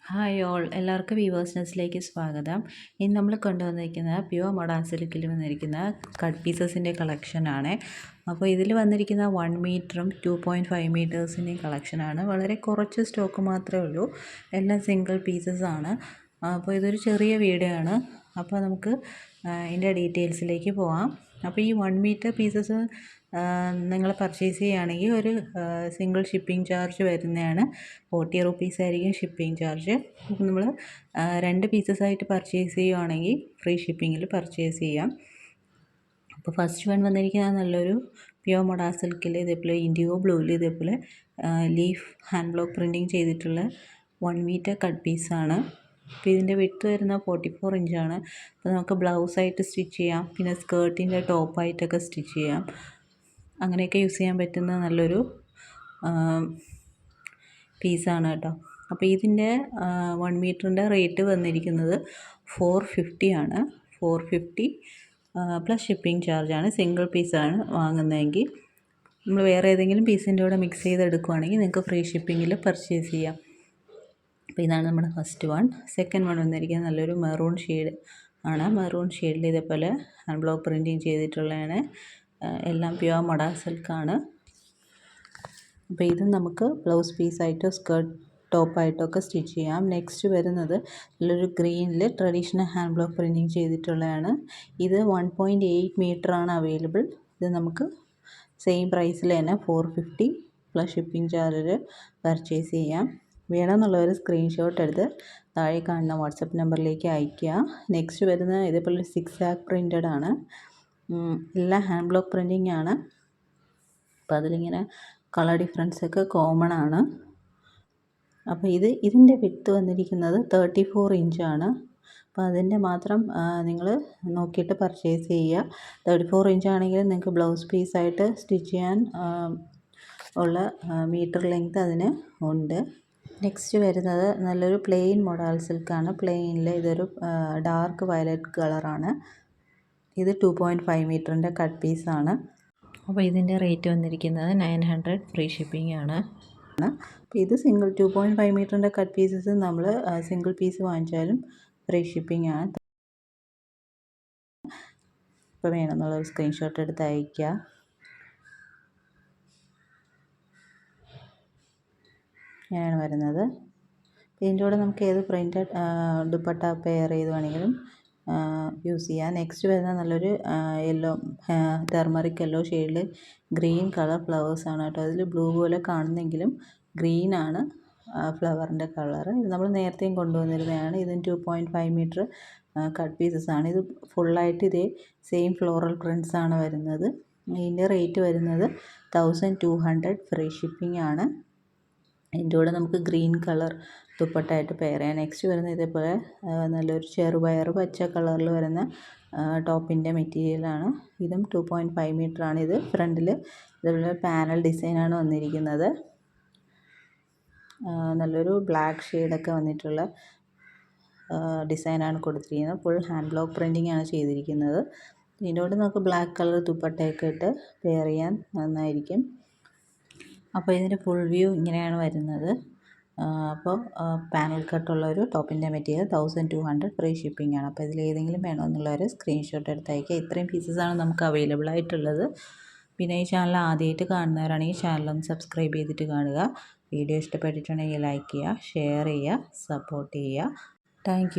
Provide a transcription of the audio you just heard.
Hi all, എല്ലാവർക്കും weavers നെസ്റ്റിലേക്ക് സ്വാഗതം. ഇന്ന് നമ്മൾ കൊണ്ടുവന്നിരിക്കുന്ന പ്യുവർ മൊഡാൻ സിൽക്കിൽ വന്നിരിക്കുന്ന കട്ട് പീസസിൻ്റെ കളക്ഷനാണ്. അപ്പോൾ ഇതിൽ വന്നിരിക്കുന്ന 1 മീറ്ററും 2.5 മീറ്റേഴ്സിൻ്റെയും കളക്ഷനാണ്. വളരെ കുറച്ച് സ്റ്റോക്ക് മാത്രമേ ഉള്ളൂ, എല്ലാം സിംഗിൾ പീസസ് ആണ്. അപ്പോൾ ഇതൊരു ചെറിയ വീഡിയോ ആണ്. അപ്പോൾ നമുക്ക് ഇതിൻ്റെ ഡീറ്റെയിൽസിലേക്ക് പോവാം. അപ്പോൾ ഈ 1 മീറ്റർ പീസസ് നിങ്ങൾ പർച്ചേസ് ചെയ്യുകയാണെങ്കിൽ ഒരു സിംഗിൾ ഷിപ്പിംഗ് ചാർജ് വരുന്നതാണ്. 40 റുപ്പീസ് ആയിരിക്കും ഷിപ്പിംഗ് ചാർജ്. അപ്പോൾ നമ്മൾ 2 പീസസായിട്ട് പർച്ചേസ് ചെയ്യുകയാണെങ്കിൽ ഫ്രീ ഷിപ്പിങ്ങിൽ പർച്ചേസ് ചെയ്യാം. അപ്പോൾ ഫസ്റ്റ് വൺ വന്നിരിക്കുന്നത് നല്ലൊരു പ്യുവർ മൊഡാൻ സിൽക്കിൽ ഇതേപോലെ ഇൻഡിഗോ ബ്ലൂവിൽ ഇതേപോലെ ലീഫ് ഹാൻഡ് ബ്ലോക്ക് പ്രിൻറ്റിങ് ചെയ്തിട്ടുള്ള 1 മീറ്റർ കട്ട് പീസാണ്. അപ്പോൾ ഇതിൻ്റെ വിഡ്ത്ത് വരുന്നത് 44 ഇഞ്ചാണ്. അപ്പോൾ നമുക്ക് ബ്ലൗസായിട്ട് സ്റ്റിച്ച് ചെയ്യാം, പിന്നെ സ്കേർട്ടിൻ്റെ ടോപ്പായിട്ടൊക്കെ സ്റ്റിച്ച് ചെയ്യാം. അങ്ങനെയൊക്കെ യൂസ് ചെയ്യാൻ പറ്റുന്ന നല്ലൊരു പീസാണ് കേട്ടോ. അപ്പോൾ ഇതിൻ്റെ 1 മീറ്ററിൻ്റെ റേറ്റ് വന്നിരിക്കുന്നത് 450 ആണ്. 450 പ്ലസ് ഷിപ്പിംഗ് ചാർജാണ്. സിംഗിൾ പീസാണ് വാങ്ങുന്നതെങ്കിൽ. നമ്മൾ വേറെ ഏതെങ്കിലും പീസിൻ്റെ കൂടെ മിക്സ് ചെയ്തെടുക്കുകയാണെങ്കിൽ നിങ്ങൾക്ക് ഫ്രീ ഷിപ്പിങ്ങിൽ പർച്ചേസ് ചെയ്യാം. അപ്പോൾ ഇതാണ് നമ്മുടെ ഫസ്റ്റ് വൺ. സെക്കൻഡ് വൺ വന്നിരിക്കുന്നത് നല്ലൊരു മെറൂൺ ഷെയ്ഡ് ആണ്. മെറൂൺ ഷെയ്ഡിൽ ഇതേപോലെ ഹാൻഡ് ബ്ലോക്ക് പ്രിൻറ്റിങ് ചെയ്തിട്ടുള്ളതാണ്. എല്ലാം പ്യുവർ മൊഡാൻ സിൽക്കാണ്. അപ്പോൾ ഇത് നമുക്ക് ബ്ലൗസ് പീസായിട്ടോ സ്കേർട്ട് ടോപ്പായിട്ടോ ഒക്കെ സ്റ്റിച്ച് ചെയ്യാം. നെക്സ്റ്റ് വരുന്നത് നല്ലൊരു ഗ്രീനിൽ ട്രഡീഷണൽ ഹാൻഡ് ബ്ലോക്ക് പ്രിൻറ്റിങ് ചെയ്തിട്ടുള്ളതാണ്. ഇത് 1.8 മീറ്ററാണ് അവൈലബിൾ. ഇത് നമുക്ക് സെയിം പ്രൈസിൽ തന്നെ 450 പ്ലസ് ഷിപ്പിംഗ് ചാർജ് പർച്ചേസ് ചെയ്യാം. വേണമെന്നുള്ളവർ സ്ക്രീൻഷോട്ട് എടുത്ത് താഴെ കാണുന്ന വാട്സപ്പ് നമ്പറിലേക്ക് അയയ്ക്കുക. നെക്സ്റ്റ് വരുന്നത് ഇതേപോലെ 6 ആക്ക് പ്രിൻറ്റഡ് ആണ്. എല്ലാം ഹാൻഡ് ബ്ലോക്ക് പ്രിൻറ്റിങ് ആണ്. അപ്പോൾ അതിലിങ്ങനെ കളർ ഡിഫറൻസ് ഒക്കെ കോമൺ ആണ്. അപ്പോൾ ഇതിൻ്റെ വിഡ്ത്ത് വന്നിരിക്കുന്നത് 34 ഇഞ്ചാണ്. അപ്പോൾ അതിൻ്റെ മാത്രം നിങ്ങൾ നോക്കിയിട്ട് പർച്ചേസ് ചെയ്യുക. 34 ഇഞ്ചാണെങ്കിൽ നിങ്ങൾക്ക് ബ്ലൗസ് പീസായിട്ട് സ്റ്റിച്ച് ചെയ്യാൻ ഉള്ള മീറ്റർ ലെങ്ത് അതിന് ഉണ്ട്. നെക്സ്റ്റ് വരുന്നത് നല്ലൊരു പ്ലെയിൻ മൊഡാൻ സിൽക്കാണ്. പ്ലെയിനിൽ ഇതൊരു ഡാർക്ക് വയലറ്റ് കളറാണ്. ഇത് 2.5 മീറ്ററിൻ്റെ കട്ട് പീസാണ്. അപ്പോൾ ഇതിൻ്റെ റേറ്റ് വന്നിരിക്കുന്നത് 900 ഫ്രീ ഷിപ്പിംഗ് ആണ്. അപ്പോൾ ഇത് സിംഗിൾ 2.5 മീറ്ററിൻ്റെ കട്ട് പീസസ് നമ്മൾ സിംഗിൾ പീസ് വാങ്ങിച്ചാലും ഫ്രീ ഷിപ്പിംഗ് ആണ്. ഇപ്പോൾ വേണമെന്നുള്ള ഒരു സ്ക്രീൻഷോട്ട് എടുത്ത് അയയ്ക്കുക. ഇങ്ങനെയാണ് വരുന്നത്. ഇതിൻ്റെ കൂടെ നമുക്ക് ഏത് പ്രിൻറ്റഡ് ദുപ്പട്ട പെയർ ചെയ്ത് വേണമെങ്കിലും യൂസ് ചെയ്യാം. നെക്സ്റ്റ് വരുന്ന നല്ലൊരു യെല്ലോ ടെർമറിക് യെല്ലോ ഷെയ്ഡിൽ ഗ്രീൻ കളർ ഫ്ലവേഴ്സാണ് കേട്ടോ. അതിൽ ബ്ലൂ പോലെ കാണുന്നെങ്കിലും ഗ്രീനാണ് ഫ്ലവറിൻ്റെ കളറ്. ഇത് നമ്മൾ നേരത്തെയും കൊണ്ടുവന്നിരുന്നതാണ്. ഇതിന് 2.5 മീറ്റർ കട്ട് പീസസ് ആണ്. ഇത് ഫുള്ളായിട്ട് ഇതേ സെയിം ഫ്ലോറൽ പ്രിൻറ്റ്സ് ആണ് വരുന്നത്. ഇതിൻ്റെ റേറ്റ് വരുന്നത് 1200 ഫ്രീ ഷിപ്പിംഗ് ആണ്. ഇതിൻ്റെ കൂടെ നമുക്ക് ഗ്രീൻ കളർ ദുപ്പട്ടയായിട്ട് പെയർ ചെയ്യാം. നെക്സ്റ്റ് വരുന്നത് ഇതേപോലെ നല്ലൊരു ചെറുപയർ പച്ച കളറിൽ വരുന്ന ടോപ്പിൻ്റെ മെറ്റീരിയലാണ്. ഇതും 2.5 മീറ്ററാണ്. ഇത് ഫ്രണ്ടിൽ ഇതേപോലെ പാനൽ ഡിസൈനാണ് വന്നിരിക്കുന്നത്. നല്ലൊരു ബ്ലാക്ക് ഷെയ്ഡൊക്കെ വന്നിട്ടുള്ള ഡിസൈനാണ് കൊടുത്തിരിക്കുന്നത്. ഫുൾ ഹാൻഡ് ബ്ലോക്ക് പ്രിൻറ്റിംഗ് ആണ് ചെയ്തിരിക്കുന്നത്. ഇതിൻ്റെ കൂടെ നമുക്ക് ബ്ലാക്ക് കളർ ദുപ്പട്ടയൊക്കെ ഇട്ട് പെയർ ചെയ്യാൻ നന്നായിരിക്കും. അപ്പോൾ ഇതിൻ്റെ ഫുൾ വ്യൂ ഇങ്ങനെയാണ് വരുന്നത്. അപ്പോൾ പാനൽ കട്ടുള്ള ഒരു ടോപ്പിൻ്റെ മെറ്റീരിയൽ 1200 ഫ്രീ ഷിപ്പിംഗ് ആണ്. അപ്പോൾ ഇതിലേതെങ്കിലും വേണമെന്നുള്ളവർ സ്ക്രീൻഷോട്ട് എടുത്ത് അയക്കുക. ഇത്രയും പീസസാണ് നമുക്ക് അവൈലബിൾ ആയിട്ടുള്ളത്. പിന്നെ ഈ ചാനൽ ആദ്യമായിട്ട് കാണുന്നവരാണെങ്കിൽ ചാനലൊന്ന് സബ്സ്ക്രൈബ് ചെയ്തിട്ട് കാണുക. വീഡിയോ ഇഷ്ടപ്പെട്ടിട്ടുണ്ടെങ്കിൽ ലൈക്ക് ചെയ്യുക, ഷെയർ ചെയ്യുക, സപ്പോർട്ട് ചെയ്യുക. താങ്ക്